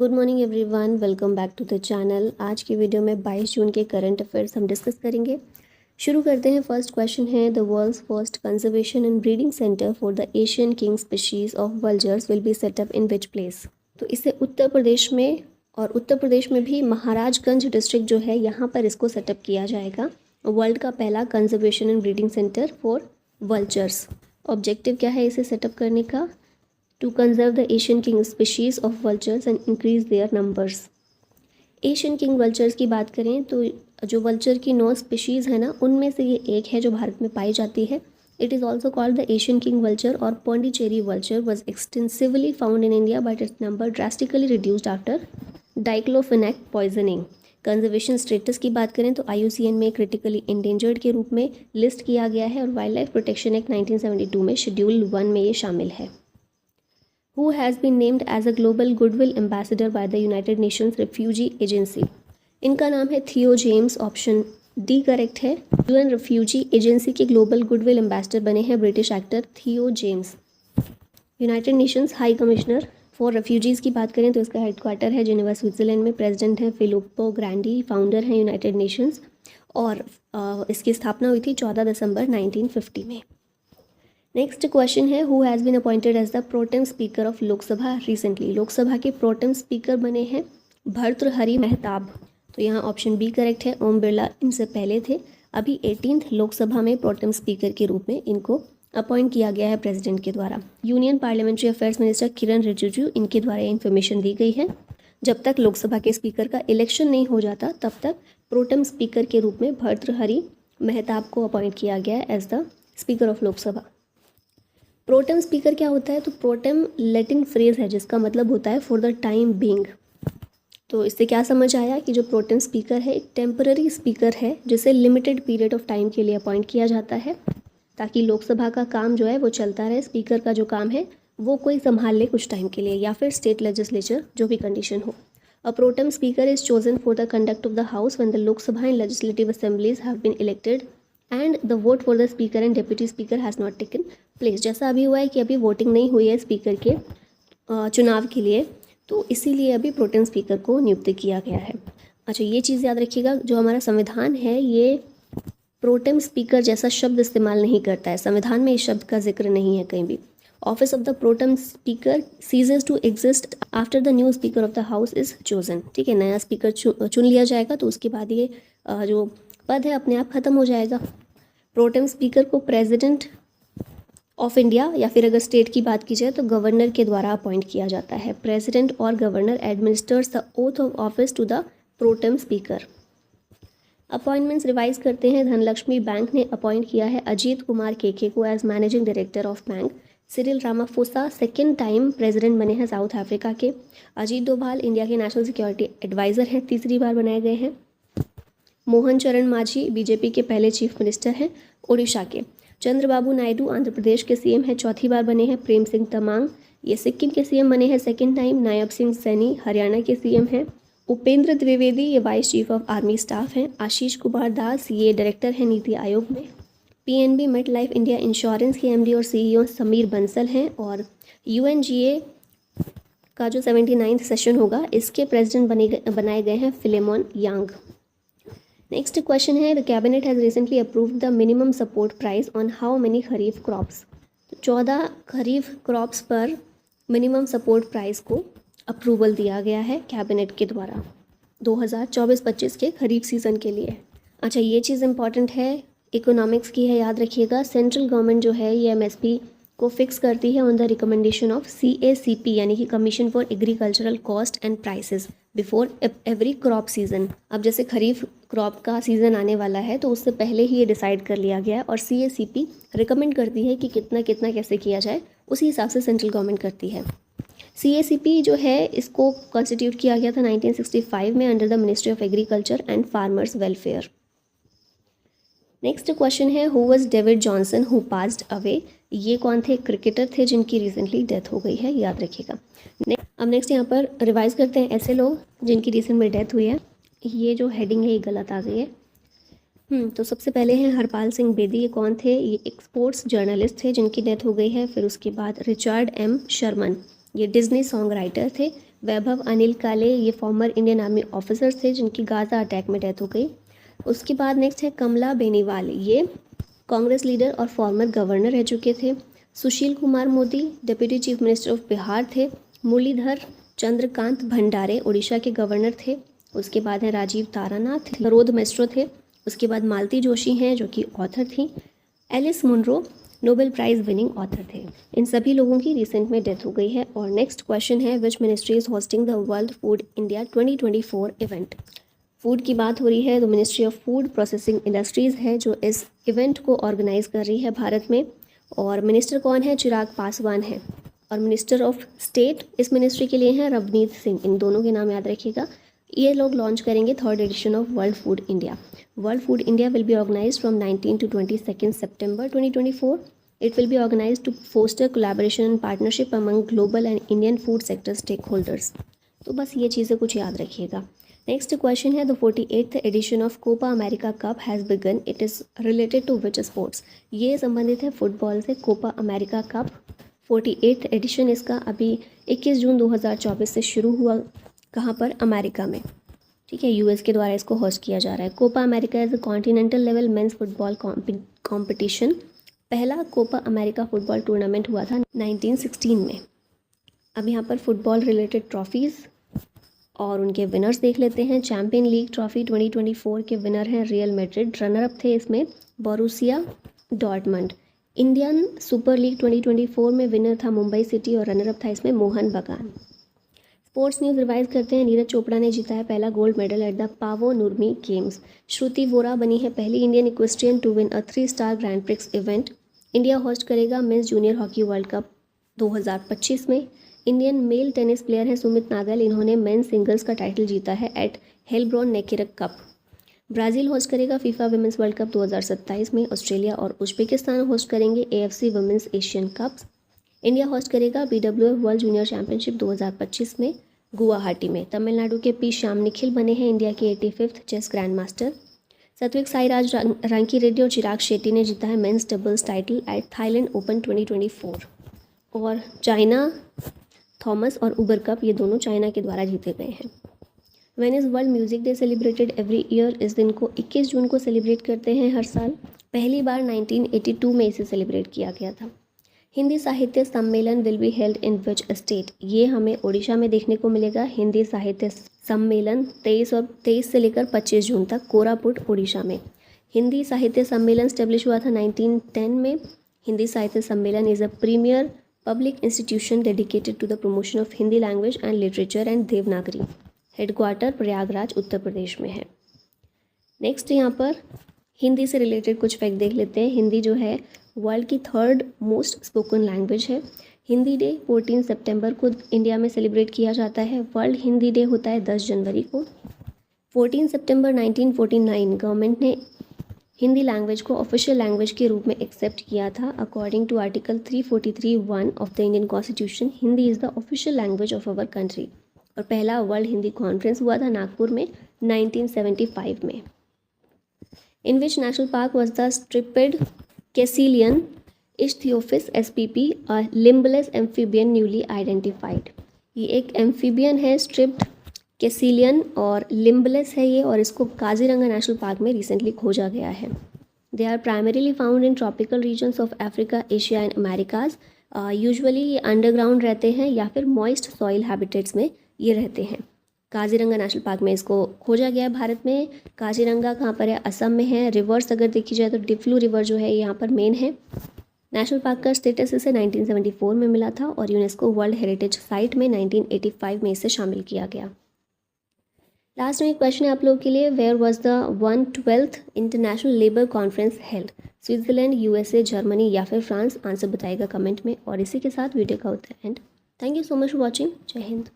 Good morning everyone, welcome back to the channel. आज की video में 22 जून के करंट अफेयर्स हम डिस्कस करेंगे। शुरू करते हैं। फर्स्ट क्वेश्चन है, the world's first conservation and breeding centre for the Asian king species of vultures will be set up in which place. तो इसे उत्तर प्रदेश में, और उत्तर प्रदेश में भी महाराजगंज डिस्ट्रिक्ट जो है यहाँ पर इसको सेटअप किया जाएगा। वर्ल्ड का पहला conservation and breeding centre for vultures. Objective क्या है इसे सेटअप करने का? To conserve the Asian king species of vultures and increase their numbers. Asian king vultures की बात करें तो जो वल्चर की 9 स्पीशीज़ है ना, उनमें से ये एक है जो भारत में पाई जाती है। It is also called the Asian king vulture और Pondicherry vulture was extensively found in India but its number drastically reduced after diclofenac poisoning. Conservation status की बात करें तो IUCN में क्रिटिकली इंडेंजर्ड के रूप में लिस्ट किया गया है और वाइल्ड लाइफ प्रोटेक्शन एक्ट 1972 में शेड्यूल 1 में ये शामिल है। Who has been named as a global goodwill ambassador by the United Nations Refugee Agency? इनका नाम है Theo James. Option D correct है। UN रिफ्यूजी एजेंसी के ग्लोबल गुडविल एम्बेसडर बने हैं British actor Theo James. United Nations High Commissioner for Refugees की बात करें तो इसका हेडक्वार्टर है जिनेवा स्विट्ज़रलैंड में। प्रेसिडेंट हैं फिलिप्पो ग्रैंडी। फाउंडर हैं यूनाइटेड नेशंस और इसकी स्थापना हुई थी 14 दिसंबर 1950 में। नेक्स्ट क्वेश्चन है, who has been appointed as the pro tem speaker of Lok Sabha recently. Lok Sabha के प्रोटेम स्पीकर बने हैं भर्तृहरि मेहताब। तो यहाँ ऑप्शन बी करेक्ट है। ओम बिरला इनसे पहले थे। अभी 18th लोकसभा में प्रोटेम स्पीकर के रूप में इनको अपॉइंट किया गया है प्रेसिडेंट के द्वारा। यूनियन पार्लियामेंट्री अफेयर्स मिनिस्टर किरण रिजिजू इनके द्वारा इन्फॉर्मेशन दी गई है। जब तक लोकसभा के स्पीकर का इलेक्शन नहीं हो जाता तब तक प्रोटेम स्पीकर के रूप में भर्तृहरि मेहताब को अपॉइंट किया गया है as the speaker of Lok Sabha. Pro tem speaker क्या होता है? तो प्रोटेम लैटिन फ्रेज है जिसका मतलब होता है फॉर द टाइम बीइंग। तो इससे क्या समझ आया कि जो प्रोटेम स्पीकर है एक टेम्पररी स्पीकर है जिसे लिमिटेड पीरियड ऑफ टाइम के लिए अपॉइंट किया जाता है ताकि लोकसभा का काम जो है वो चलता रहे। स्पीकर का जो काम है वो कोई संभाल ले कुछ टाइम के लिए, या फिर स्टेट लेजिस्लेचर जो भी कंडीशन हो। A pro tem speaker is chosen for the conduct of the house when the Lok Sabha and legislative assemblies have been elected and the vote for the speaker and deputy speaker has not taken place. जैसा अभी हुआ है कि अभी voting नहीं हुई है speaker के चुनाव के लिए, तो इसीलिए अभी प्रोटेम स्पीकर को नियुक्त किया गया है। अच्छा, ये चीज़ याद रखिएगा, जो हमारा संविधान है ये प्रोटेम स्पीकर जैसा शब्द इस्तेमाल नहीं करता है। संविधान में इस शब्द का जिक्र नहीं है कहीं भी। Office of the pro tem speaker ceases to exist after the new speaker of the house is chosen. ठीक है, नया स्पीकर चुन लिया जाएगा तो उसके बाद ये जो पद है अपने आप खत्म हो जाएगा। प्रोटेम स्पीकर को प्रेसिडेंट ऑफ इंडिया या फिर अगर स्टेट की बात की जाए तो गवर्नर के द्वारा अपॉइंट किया जाता है। प्रेसिडेंट और governor administers the oath of office to the pro tem speaker. Appointments revise करते हैं। धनलक्ष्मी बैंक ने अपॉइंट किया है अजीत कुमार केके को as managing director of bank. Cyril Ramaphosa second time president बने हैं साउथ अफ्रीका के। अजीत डोभाल इंडिया के नेशनल सिक्योरिटी एडवाइज़र हैं, तीसरी बार बनाए गए हैं। मोहन चरण मांझी बीजेपी के पहले चीफ मिनिस्टर हैं ओडिशा के। चंद्रबाबू नायडू आंध्र प्रदेश के सीएम हैं, चौथी बार बने हैं। प्रेम सिंह तमांग ये सिक्किम के सीएम बने हैं सेकेंड टाइम। नायब सिंह सैनी हरियाणा के सीएम हैं। उपेंद्र द्विवेदी ये vice chief of army staff हैं। आशीष कुमार दास ये डायरेक्टर हैं नीति आयोग में। PNB Met Life India insurance के MD और CEO समीर बंसल हैं। और UNGA का जो 79th सेशन होगा इसके प्रेसिडेंट बनाए गए हैं फिलेमोन यांग। नेक्स्ट क्वेश्चन है, the cabinet has recently approved the minimum support price on how many kharif crops. 14 kharif crops पर मिनिमम सपोर्ट प्राइस को अप्रूवल दिया गया है कैबिनेट के द्वारा 2024-25 के खरीफ सीज़न के लिए। अच्छा, ये चीज़ इंपॉर्टेंट है, इकोनॉमिक्स की है, याद रखिएगा। सेंट्रल गवर्नमेंट जो है ये MSP को फिक्स करती है on the recommendation of CACP यानी कि commission for agricultural cost and prices before every crop season. अब जैसे खरीफ क्रॉप का सीज़न आने वाला है तो उससे पहले ही ये डिसाइड कर लिया गया है और CACP रिकमेंड करती है कि कितना कितना कैसे किया जाए, उसी हिसाब से सेंट्रल गवर्नमेंट करती है। CACP जो है इसको कॉन्स्टिट्यूट किया गया था 1965 में under the ministry of agriculture and farmers welfare. Next question है, who was David Johnson who passed away. ये कौन थे? क्रिकेटर थे जिनकी रिसेंटली डेथ हो गई है, याद रखिएगा। अब नेक्स्ट यहाँ पर रिवाइज करते हैं ऐसे लोग जिनकी रिसेंट में डेथ हुई है। ये जो हेडिंग है ये गलत आ गई है। तो सबसे पहले हैं हरपाल सिंह बेदी। ये कौन थे? ये एक स्पोर्ट्स जर्नलिस्ट थे जिनकी डेथ हो गई है। फिर उसके बाद रिचर्ड M. शर्मन, ये डिज्नी सॉन्ग राइटर थे। वैभव अनिल काले, ये फॉर्मर इंडियन आर्मी ऑफिसर्स थे जिनकी गाज़ा अटैक में डेथ हो गई। उसके बाद नेक्स्ट है कमला बेनीवाल, ये कांग्रेस लीडर और फॉर्मर गवर्नर रह चुके थे। Sushil Kumar Modi deputy chief minister of Bihar थे। मुरलीधर चंद्रकांत भंडारे उड़ीसा के गवर्नर थे। उसके बाद है राजीव तारानाथ, रोड मेस्ट्रो थे। उसके बाद मालती जोशी हैं जो कि ऑथर थी। Alice Munro Nobel prize winning author थे। इन सभी लोगों की रिसेंट में डेथ हो गई है। और नेक्स्ट क्वेश्चन है which ministry is hosting the world Food India 2024 event. Food की बात हो रही है तो ministry of food processing industries है जो इस इवेंट को ऑर्गेनाइज कर रही है भारत में। और मिनिस्टर कौन है? चिराग पासवान है। और मिनिस्टर ऑफ स्टेट इस मिनिस्ट्री के लिए हैं रवनीत सिंह। इन दोनों के नाम याद रखिएगा। ये लोग लॉन्च करेंगे 3rd edition of World Food India. World Food India will be organised from 19 to 22 September 2024. It will be organized to foster collaboration and partnership among global and Indian food sector stakeholders. तो बस ये चीज़ें कुछ याद रखिएगा। Next question है the 48th edition of Copa America cup has begun, it is related to which sports. ये संबंधित है फुटबॉल से। Copa America cup 48th addition इसका अभी 21 जून 2024 से शुरू हुआ। कहाँ पर? अमेरिका में। ठीक है, यूएस के द्वारा इसको होस्ट किया जा रहा है। Copa America is a continental level men's football competition. पहला कोपा अमेरिका फुटबॉल टूर्नामेंट हुआ था 1916 में। अब यहाँ पर फुटबॉल रिलेटेड ट्रॉफीज़ और उनके विनर्स देख लेते हैं। चैम्पियन लीग ट्रॉफी 2024 के विनर हैं रियल मैड्रिड। रनर अप थे इसमें Borussia Dortmund. Indian super league 2024 में विनर था मुंबई सिटी और रनर अप था इसमें मोहन बगान। स्पोर्ट्स न्यूज़ रिवाइज करते हैं। नीरज चोपड़ा ने जीता है पहला gold medal at the Paavo Nurmi games. Shruti Vora बनी है पहली Indian equestrian to win a 3-star grand prix event. India host करेगा मिस जूनियर हॉकी वर्ल्ड कप 2025 में। इंडियन मेल टेनिस प्लेयर हैं सुमित नागल, इन्होंने मेन सिंगल्स का टाइटल जीता है एट हेलब्रॉन नेकेरक कप। ब्राज़ील होस्ट करेगा फीफा वुमेंस वर्ल्ड कप 2027 में। ऑस्ट्रेलिया और उज्बेकिस्तान होस्ट करेंगे AFC women's Asian cups. India host करेगा BWF वर्ल्ड जूनियर चैंपियनशिप 2025 में गुवाहाटी में। तमिलनाडु के P श्याम निखिल बने हैं इंडिया के 85th chess grand master. Satwik Sairaj रांकी Reddy और चिराग शेट्टी ने जीता है men's doubles title at Thailand open 2024। और चाइना थॉमस और उबर कप ये दोनों चाइना के द्वारा जीते गए हैं। When is world music day celebrated every year. इस दिन को 21 जून को सेलिब्रेट करते हैं हर साल। पहली बार 1982 में इसे सेलिब्रेट किया गया था। हिंदी साहित्य सम्मेलन will be held in which state. ये हमें उड़ीसा में देखने को मिलेगा। हिंदी साहित्य सम्मेलन 23 से लेकर 25 जून तक कोरापुट उड़ीसा में। हिंदी साहित्य सम्मेलन स्टेब्लिश हुआ था 1910 में। Hindi Sahitya Sammelan is a premier public institution dedicated to the promotion of Hindi language and literature and Devanagari. Headquarter Prayagraj Uttar Pradesh में है। नेक्स्ट यहाँ पर हिंदी से रिलेटेड कुछ फैक्ट देख लेते हैं। हिंदी जो है वर्ल्ड की 3rd मोस्ट स्पोकन लैंग्वेज है। हिंदी डे 14 सितंबर को इंडिया में सेलिब्रेट किया जाता है। वर्ल्ड हिंदी डे होता है 10 जनवरी को। 14 सितंबर 1949 गवर्नमेंट ने हिंदी लैंग्वेज को ऑफिशियल लैंग्वेज के रूप में एक्सेप्ट किया था। According to article 343(1) of the Indian constitution, Hindi is the official language of our country. और पहला वर्ल्ड हिंदी कॉन्फ्रेंस हुआ था नागपुर में 1975 में। In which national park was the striped caecilian ichthyophis spp a limbless amphibian newly identified. ये एक amphibian है stripped कैसिलियन और लिम्बलेस है ये, और इसको काजीरंगा नेशनल पार्क में रिसेंटली खोजा गया है। They are primarily found in tropical regions of Africa, Asia and Americas. Usually ये अंडरग्राउंड रहते हैं या फिर मॉइस्ट सॉइल हैबिटेट्स में ये रहते हैं। काजीरंगा नेशनल पार्क में इसको खोजा गया है भारत में। काजीरंगा कहाँ पर है? असम में है। रिवर्स अगर देखी जाए तो डिफ्लू रिवर जो है यहाँ पर मेन है। नेशनल पार्क का स्टेटस इसे 1974 में मिला था और यूनेस्को वर्ल्ड हेरिटेज साइट में 1985 में इसे शामिल किया गया। लास्ट में एक क्वेश्चन है आप लोगों के लिए। Where was the 112th International Labour Conference held? Switzerland, USA, Germany या फिर फ्रांस? आंसर बताइएगा कमेंट में। और इसी के साथ वीडियो का होता है and. Thank you so much for watching. जय हिंद।